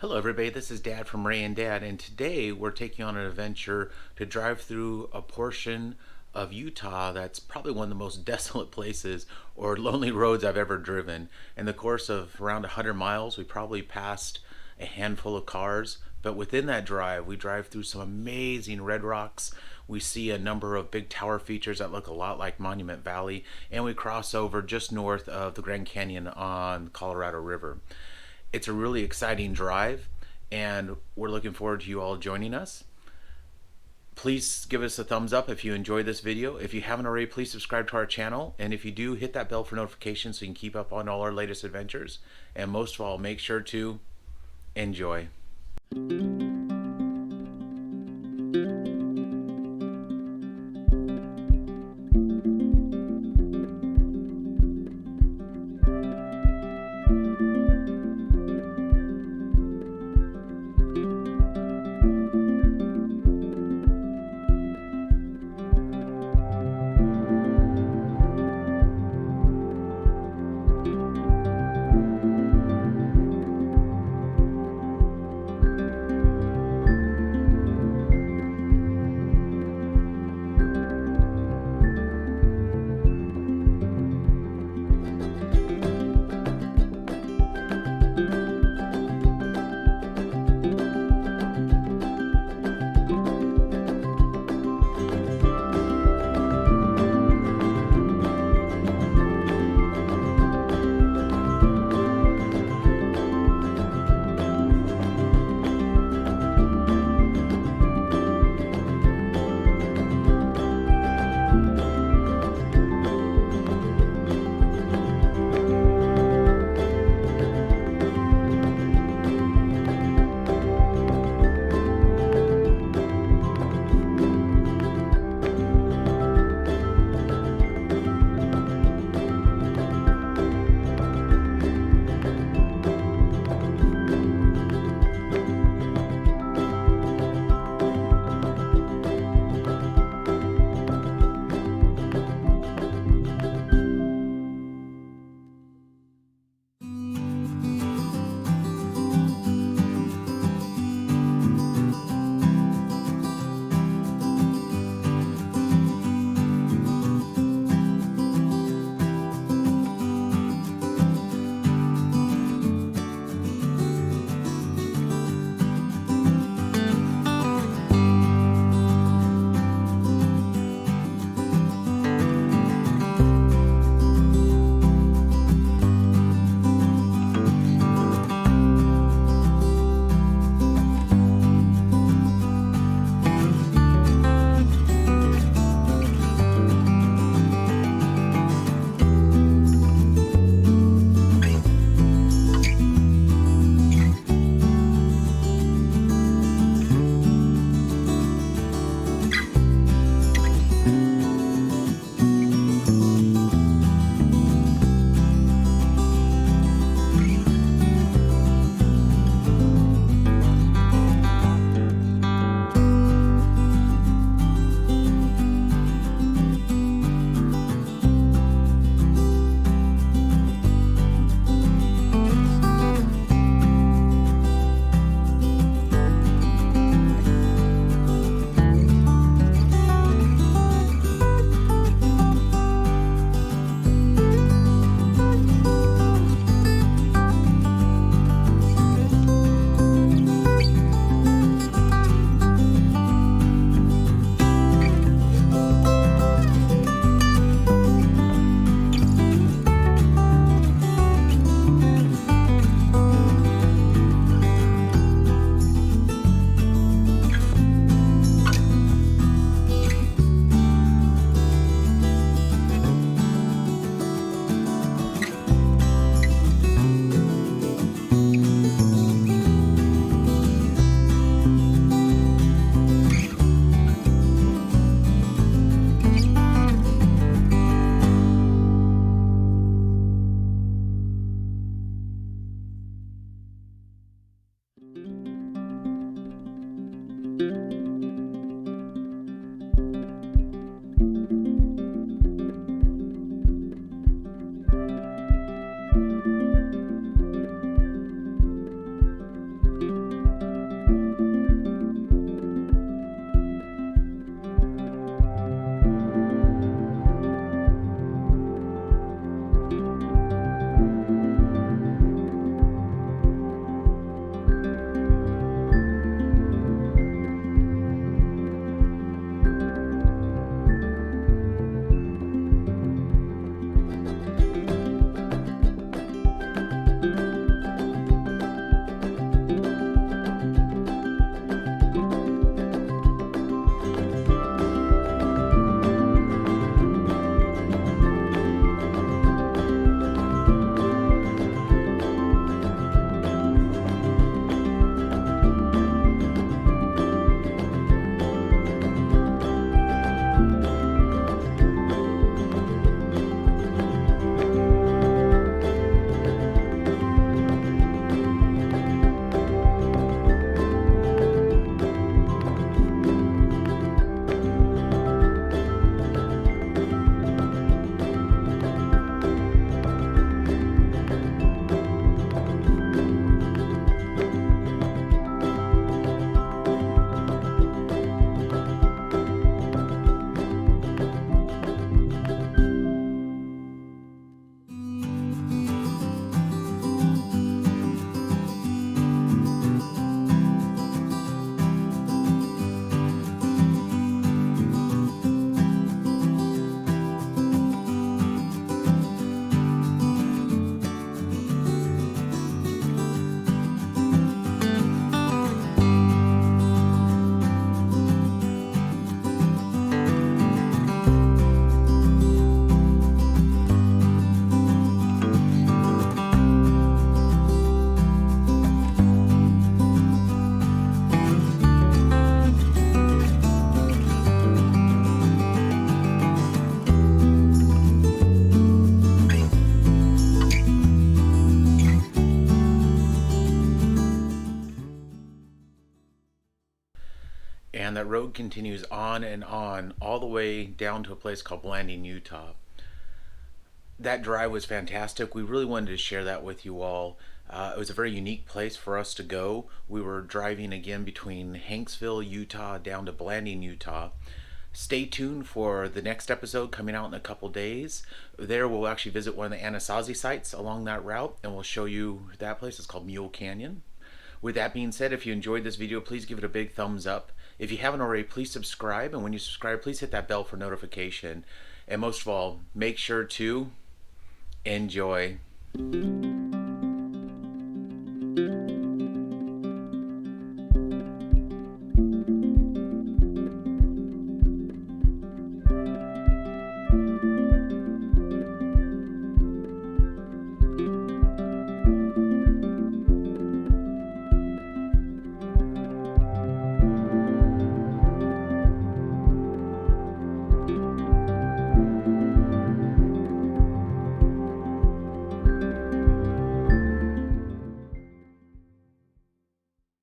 Hello, everybody. This is Dad from Ray and Dad, and today we're taking on an adventure to drive through a portion of Utah that's probably one of the most desolate places or lonely roads I've ever driven. In the course of around 100 miles, we probably passed a handful of cars, but within that drive, we drive through some amazing red rocks. We see a number of big tower features that look a lot like Monument Valley, and we cross over just north of the Grand Canyon on the Colorado River. It's a really exciting drive, and we're looking forward to you all joining us. Please give us a thumbs up if you enjoyed this video. If you haven't already, please subscribe to our channel, and if you do, hit that bell for notifications so you can keep up on all our latest adventures. And most of all, make sure to enjoy. And that road continues on all the way down to a place called Blanding, Utah. That drive was fantastic. We really wanted to share that with you all. It was a very unique place for us to go. We were driving again between Hanksville, Utah, down to Blanding, Utah. Stay tuned for the next episode coming out in a couple days. There we'll actually visit one of the Anasazi sites along that route, and we'll show you that place. It's called Mule Canyon. With that being said, if you enjoyed this video, please give it a big thumbs up. If you haven't already, please subscribe. And when you subscribe, please hit that bell for notification. And most of all, make sure to enjoy.